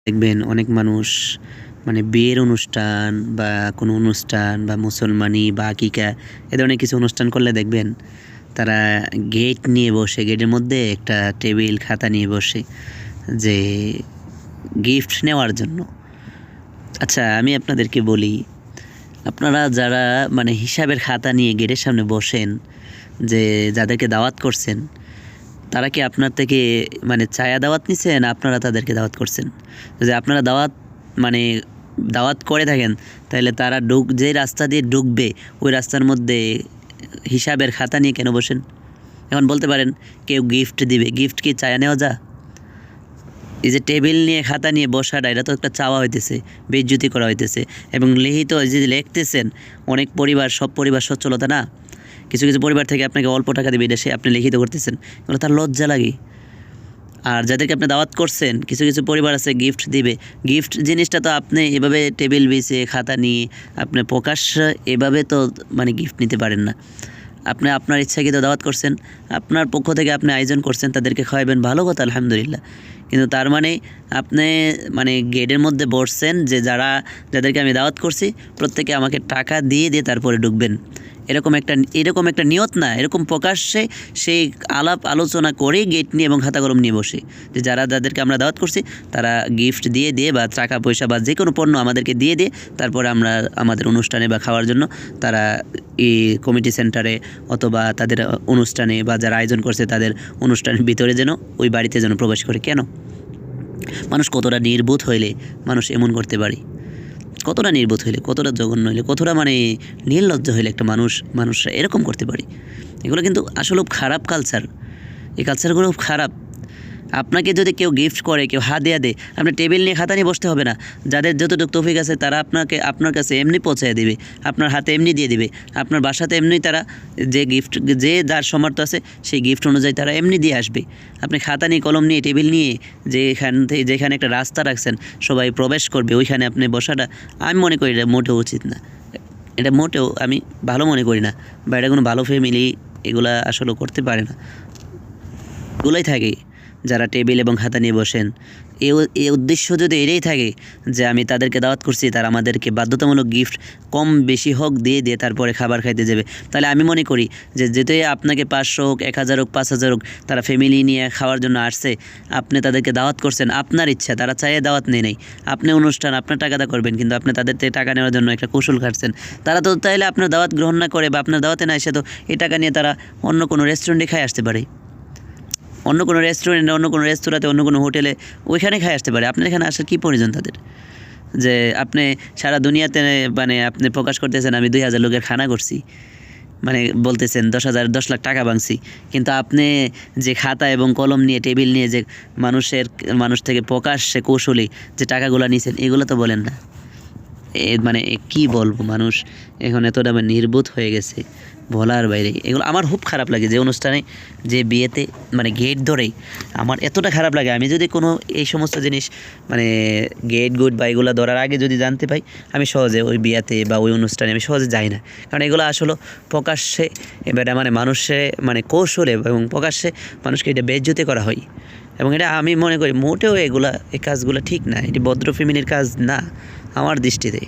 দেখবেন অনেক মানুষ মানে বিয়ের অনুষ্ঠান বা কোনো অনুষ্ঠান বা মুসলমানি বা আকিকা এ ধরনের কিছু অনুষ্ঠান করলে দেখবেন তারা গেট নিয়ে বসে, গেটের মধ্যে একটা টেবিল খাতা নিয়ে বসে যে গিফট নেওয়ার জন্য। আচ্ছা, আমি আপনাদেরকে বলি, আপনারা যারা মানে হিসাবের খাতা নিয়ে গেটের সামনে বসেন, যে যাদেরকে দাওয়াত করছেন, তারা কি আপনার থেকে মানে চায়া দাওয়াত নিছেন, আপনারা তাদেরকে দাওয়াত করছেন? যদি আপনারা মানে দাওয়াত করে থাকেন, তাহলে তারা যে রাস্তা দিয়ে ঢুকবে ওই রাস্তার মধ্যে হিসাবের খাতা নিয়ে কেন বসেন? এখন বলতে পারেন কেউ গিফট দিবে, গিফট কি চায়া নেওয়া যা? এই যে টেবিল নিয়ে খাতা নিয়ে বসাটা, এটা তো একটা চাওয়া হইতেছে, বেইজ্জতি করা হইতেছে। এবং লিখিত যে লিখতেছেন, অনেক পরিবার, সব পরিবার সচ্ছলতা না, কিছু কিছু পরিবার থেকে আপনাকে অল্প টাকা দিবে, এটা সে আপনি লিখিত করতেছেন, এগুলো তার লজ্জা লাগে। আর যাদেরকে আপনি দাওয়াত করছেন, কিছু কিছু পরিবার আছে গিফট দিবে, গিফট জিনিসটা তো আপনি এভাবে টেবিল বিছিয়ে খাতা নিয়ে আপনি প্রকাশ্য এভাবে তো মানে গিফট নিতে পারেন না। আপনি আপনার ইচ্ছাকৃত দাওয়াত করছেন, আপনার পক্ষ থেকে আপনি আয়োজন করছেন, তাদেরকে খাওয়াবেন, ভালো কথা, আলহামদুলিল্লাহ। কিন্তু তার মানে আপনি মানে গেটের মধ্যে বসছেন যে যাদেরকে আমি দাওয়াত করছি প্রত্যেকে আমাকে টাকা দিয়ে তারপরে ঢুকবেন, এরকম একটা নিয়ত না। এরকম প্রকাশ্যে সেই আলাপ আলোচনা করে গেট নিয়ে এবং খাতা কলম নিয়ে বসে যে যাদেরকে আমরা দাওয়াত করছি তারা গিফট দিয়ে বা টাকা পয়সা বা যে কোনো পণ্য আমাদেরকে দিয়ে তারপরে আমরা আমাদের অনুষ্ঠানে বা খাওয়ার জন্য তারা এই কমিটি সেন্টারে অথবা তাদের অনুষ্ঠানে বা যারা আয়োজন করছে তাদের অনুষ্ঠানের ভিতরে যেন ওই বাড়িতে যেন প্রবেশ করে। কেন? মানুষ কতটা নির্বোধ হইলে মানুষ এমন করতে পারে? কতটা নির্বোধ হইলে, কতটা জঘন্য হইলে, কতটা মানে নির্লজ্জ হইলে একটা মানুষরা এরকম করতে পারে? এগুলো কিন্তু আসলে খুব খারাপ কালচার। এই কালচারগুলো খুব খারাপ। আপনাকে যদি কেউ গিফট করে, কেউ হাদিয়া দেয়, আপনি টেবিল নিয়ে খাতা নিয়ে বসতে হবে না। যাদের যতটুকু তৌফিক আছে তারা আপনার কাছে এমনি পৌঁছায় দিবে, আপনার হাতে এমনি দিয়ে দিবে, আপনার বাসাতে এমনি তারা যে যার সামর্থ্য আছে সেই গিফট অনুযায়ী তারা এমনি দিয়ে আসবে। আপনি খাতা নিয়ে কলম নিয়ে টেবিল নিয়ে যেখানে একটা রাস্তা রাখছেন সবাই প্রবেশ করবে, ওইখানে আপনি বসাটা আমি মনে করি এটা মোটেও উচিত না। এটা মোটেও আমি ভালো মনে করি না, বা এটা কোনো ভালো ফ্যামিলি এগুলা আসলে করতে পারে না। এগুলোই থাকে যারা টেবিল এবং খাতা নিয়ে বসেন, এই উদ্দেশ্য যদি এটাই থাকে যে আমি তাদেরকে দাওয়াত করছি, তারা আমাদেরকে বাধ্যতামূলক গিফট কম বেশি হোক দিয়ে তারপরে খাবার খাইতে যাবে, তাহলে আমি মনে করি যে যেতে আপনাকে 500 হোক, 1000 হোক, 5000 হোক, তারা ফ্যামিলি নিয়ে খাওয়ার জন্য আসছে, আপনি তাদেরকে দাওয়াত করছেন, আপনার ইচ্ছা, তারা চাইয়ে দাওয়াত নেই, আপনি অনুষ্ঠান আপনার টাকাটা করবেন, কিন্তু আপনি তাদের থেকে টাকা নেওয়ার জন্য একটা কৌশল খাটছেন। তারা তো তাইলে আপনার দাওয়াত গ্রহণ না করে বা আপনার দাওয়াতে না এসে তো এই টাকা নিয়ে তারা অন্য কোনো রেস্টুরেন্টে খাই আসতে পারে, অন্য কোনো রেস্টুরেন্টে, অন্য কোনো রেস্তোরাঁতে, অন্য কোনো হোটেলে, ওইখানে খাই আসতে পারে। আপনার এখানে আসার কী প্রয়োজন তাদের? যে আপনি সারা দুনিয়াতে মানে আপনি প্রকাশ করতেছেন আমি 2000 লোকের খানা করছি, মানে বলতেছেন 10 লাখ টাকা ভাঙছি, কিন্তু আপনি যে খাতা এবং কলম নিয়ে টেবিল নিয়ে যে মানুষ থেকে প্রকাশ্যে কৌশলী যে টাকাগুলো নিয়েছেন, এগুলো তো বলেন না। মানে কি বলবো, মানুষ এখন এতটা নির্বোধ হয়ে গেছে বলার বাইরে। এগুলো আমার খুব খারাপ লাগে, যে অনুষ্ঠানে যে বিয়েতে মানে গেট ধরেই আমার এতটা খারাপ লাগে। আমি যদি কোনো এই সমস্ত জিনিস মানে গেট বা এগুলো ধরার আগে যদি জানতে পাই, আমি সহজে ওই বিয়েতে বা ওই অনুষ্ঠানে আমি সহজে যাই না। কারণ এগুলো আসলে প্রকাশ্যে এবারে মানে মানুষে মানে কৌশলে এবং প্রকাশ্যে মানুষকে এটা বেইজ্জতি করা হয়, এবং এটা আমি মনে করি মোটেও এই কাজগুলো ঠিক না, এটি ভদ্র ফ্যামিলির কাজ না আমার দৃষ্টিতে।